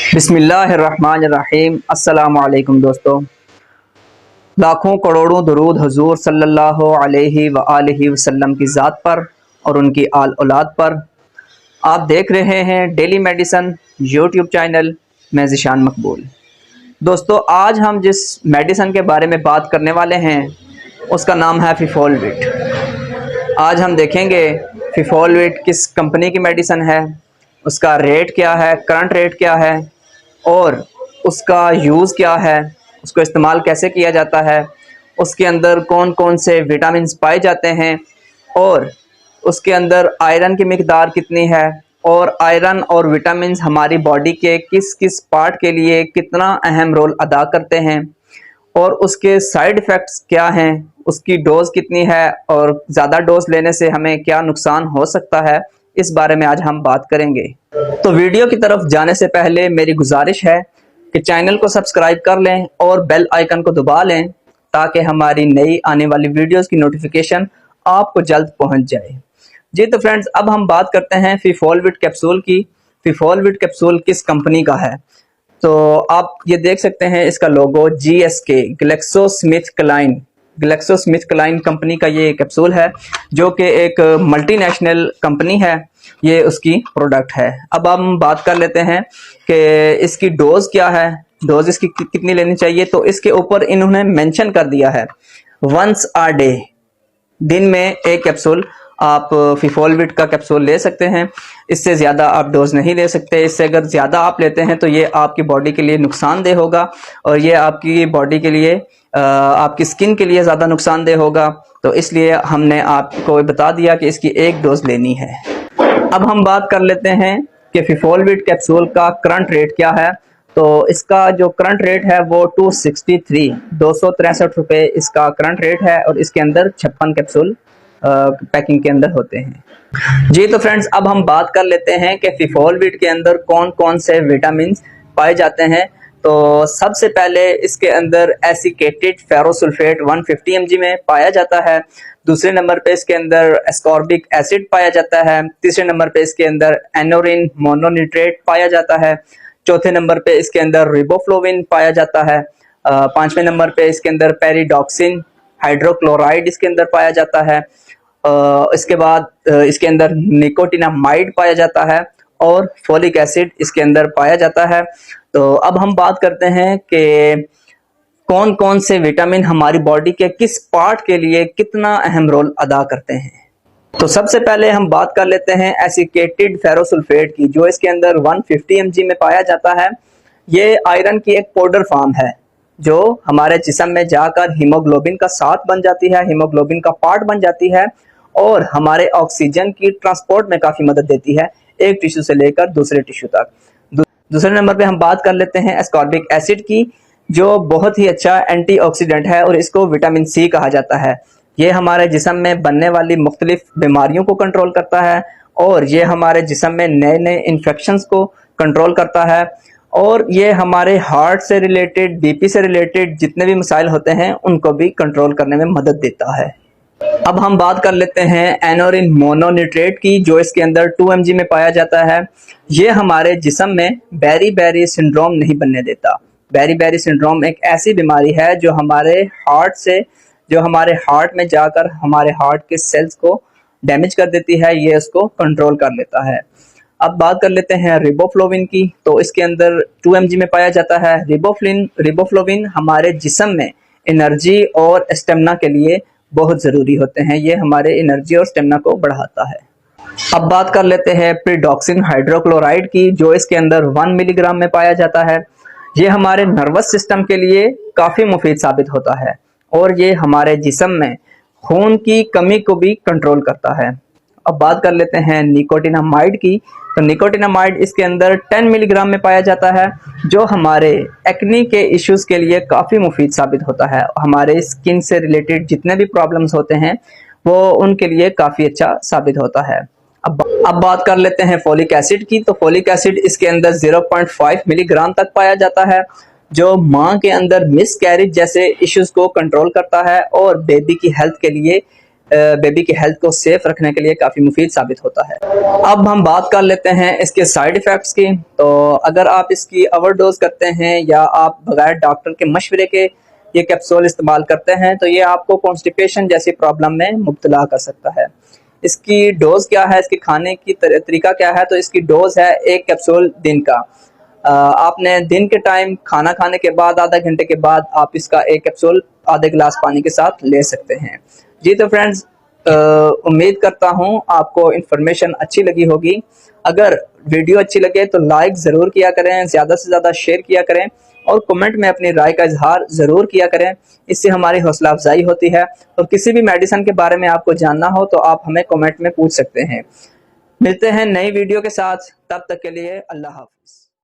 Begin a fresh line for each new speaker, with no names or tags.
बिस्मिल्लाहिर्रहमानिर्रहीम। अस्सलामु अलैकुम दोस्तों, लाखों करोड़ों दरूद हुजूर सल्लल्लाहु अलैहि व आलिहि वसल्लम की ज़ात पर और उनकी आल औलाद पर। आप देख रहे हैं डेली मेडिसन यूट्यूब चैनल में ज़िशान मकबूल। दोस्तों, आज हम जिस मेडिसन के बारे में बात करने वाले हैं उसका नाम है फिफोलविट। आज हम देखेंगे फिफोलविट किस कंपनी की मेडिसन है, उसका रेट क्या है, करंट रेट क्या है और उसका यूज़ क्या है, उसको इस्तेमाल कैसे किया जाता है, उसके अंदर कौन कौन से विटामिन्स पाए जाते हैं और उसके अंदर आयरन की मिकदार कितनी है और आयरन और विटामिन्स हमारी बॉडी के किस किस पार्ट के लिए कितना अहम रोल अदा करते हैं और उसके साइड इफ़ेक्ट्स क्या हैं, उसकी डोज कितनी है और ज़्यादा डोज लेने से हमें क्या नुकसान हो सकता है, इस बारे में आज हम बात करेंगे। तो वीडियो की तरफ जाने से पहले मेरी गुजारिश है कि चैनल को सब्सक्राइब कर लें और बेल आइकन को दबा लें ताकि हमारी नई आने वाली वीडियोस की नोटिफिकेशन आपको जल्द पहुंच जाए। जी तो फ्रेंड्स, अब हम बात करते हैं फिफोलविट कैप्सूल की। फिफोलविट कैप्सूल किस कंपनी का है? तो आप ये देख सकते हैं, इसका लोगो GSK ग्लेक्सोस्मिथक्लाइन कंपनी का ये कैप्सूल है, जो कि एक मल्टीनेशनल कंपनी है। ये उसकी प्रोडक्ट है। अब हम बात कर लेते हैं कि इसकी डोज क्या है, डोज इसकी कितनी लेनी चाहिए। तो इसके ऊपर इन्होंने मेंशन कर दिया है वंस अ डे, दिन में एक कैप्सूल आप फिफोलविट का कैप्सूल ले सकते हैं। इससे ज़्यादा आप डोज नहीं ले सकते। इससे अगर ज़्यादा आप लेते हैं तो ये आपकी बॉडी के लिए नुकसानदेह होगा और ये आपकी बॉडी के लिए आपकी स्किन के लिए ज़्यादा नुकसानदेह होगा। तो इसलिए हमने आपको बता दिया कि इसकी एक डोज लेनी है। अब हम बात कर लेते हैं कि फिफोलविट कैप्सूल का करंट रेट क्या है। तो इसका जो करंट रेट है वो 263 रुपये इसका करंट रेट है और इसके अंदर 56 कैप्सूल पैकिंग के अंदर होते हैं। जी तो फ्रेंड्स, अब हम बात कर लेते हैं कि फिफोलविट के अंदर कौन कौन से विटामिन पाए जाते हैं। तो सबसे पहले इसके अंदर एसिकेटेड फेरोसल्फेट 150 mg में पाया जाता है। दूसरे नंबर पे इसके अंदर एस्कॉर्बिक एसिड पाया जाता है। तीसरे नंबर पे इसके अंदर एनोरिन मोनोनिट्रेट पाया जाता है। चौथे नंबर पे इसके अंदर रिबोफ्लोविन पाया जाता है। पांचवें नंबर पे इसके अंदर पेरिडॉक्सिन हाइड्रोक्लोराइड इसके अंदर पाया जाता है। इसके बाद इसके अंदर निकोटिनामाइड पाया जाता है और फोलिक एसिड इसके अंदर पाया जाता है। तो अब हम बात करते हैं कि कौन कौन से विटामिन हमारी बॉडी के किस पार्ट के लिए कितना अहम रोल अदा करते हैं। तो सबसे पहले हम बात कर लेते हैं एसिकेटेड फेरोसल्फेट की, जो इसके अंदर 150 mg में पाया जाता है। ये आयरन की एक पाउडर फॉर्म है जो हमारे जिस्म में जाकर हीमोग्लोबिन का साथ बन जाती है, हीमोग्लोबिन का पार्ट बन जाती है और हमारे ऑक्सीजन की ट्रांसपोर्ट में काफ़ी मदद देती है, एक टिश्यू से लेकर दूसरे टिश्यू तक। दूसरे नंबर पे हम बात कर लेते हैं एस्कॉर्बिक एसिड की, जो बहुत ही अच्छा एंटीऑक्सीडेंट है और इसको विटामिन C कहा जाता है। ये हमारे जिस्म में बनने वाली मुख्तलिफ बीमारियों को कंट्रोल करता है और ये हमारे जिस्म में नए नए इन्फेक्शंस को कंट्रोल करता है और ये हमारे हार्ट से रिलेटेड, BP से रिलेटेड जितने भी मसाइल होते हैं उनको भी कंट्रोल करने में मदद देता है। अब हम बात कर लेते हैं एनोरिन मोनोनिट्रेट की, जो इसके अंदर 2 mg में पाया जाता है। ये हमारे जिस्म में बेरी बेरी सिंड्रोम नहीं बनने देता। बेरी बेरी सिंड्रोम एक ऐसी बीमारी है जो हमारे हार्ट में जाकर हमारे हार्ट के सेल्स को डैमेज कर देती है, ये उसको कंट्रोल कर लेता है। अब बात कर लेते हैं रिबोफ्लोविन की, तो इसके अंदर 2 mg में पाया जाता है। रिबोफ्लोविन हमारे जिस्म में एनर्जी और स्टेमिना के लिए बहुत ज़रूरी होते हैं, ये हमारे एनर्जी और स्टेमिना को बढ़ाता है। अब बात कर लेते हैं पेरिडॉक्सिन हाइड्रोक्लोराइड की, जो इसके अंदर 1 मिलीग्राम में पाया जाता है। ये हमारे नर्वस सिस्टम के लिए काफ़ी मुफीद साबित होता है और ये हमारे जिस्म में खून की कमी को भी कंट्रोल करता है। अब बात कर लेते हैं निकोटिनामाइड की, तो निकोटिनामाइड इसके अंदर 10 मिलीग्राम में पाया जाता है, जो हमारे एक्ने के इश्यूज के लिए काफ़ी मुफीद साबित होता है। हमारे स्किन से रिलेटेड जितने भी प्रॉब्लम्स होते हैं वो उनके लिए काफ़ी अच्छा साबित होता है। अब बात कर लेते हैं फोलिक एसिड की, तो फोलिक एसिड इसके अंदर 0.5 मिलीग्राम तक पाया जाता है, जो माँ के अंदर मिसकैरेज जैसे इश्यूज को कंट्रोल करता है और बेबी की हेल्थ के लिए बेबी की हेल्थ को सेफ रखने के लिए काफ़ी मुफीद साबित होता है। अब हम बात कर लेते हैं इसके साइड इफ़ेक्ट्स की। तो अगर आप इसकी ओवरडोज करते हैं या आप बगैर डॉक्टर के मशवरे के ये कैप्सूल इस्तेमाल करते हैं तो ये आपको कॉन्स्टिपेशन जैसी प्रॉब्लम में मुब्तला कर सकता है। इसकी डोज क्या है, इसके खाने की तरीका क्या है, तो इसकी डोज है 1 कैप्सूल दिन का। आपने दिन के टाइम खाना खाने के बाद आधा घंटे के बाद आप इसका 1 कैप्सूल आधे गिलास पानी के साथ ले सकते हैं। जी तो फ्रेंड्स, उम्मीद करता हूँ आपको इन्फॉर्मेशन अच्छी लगी होगी। अगर वीडियो अच्छी लगे तो लाइक ज़रूर किया करें, ज़्यादा से ज़्यादा शेयर किया करें और कमेंट में अपनी राय का इजहार ज़रूर किया करें। इससे हमारी हौसला अफजाई होती है। और किसी भी मेडिसिन के बारे में आपको जानना हो तो आप हमें कमेंट में पूछ सकते हैं। मिलते हैं नई वीडियो के साथ, तब तक के लिए अल्लाह हाफिज़।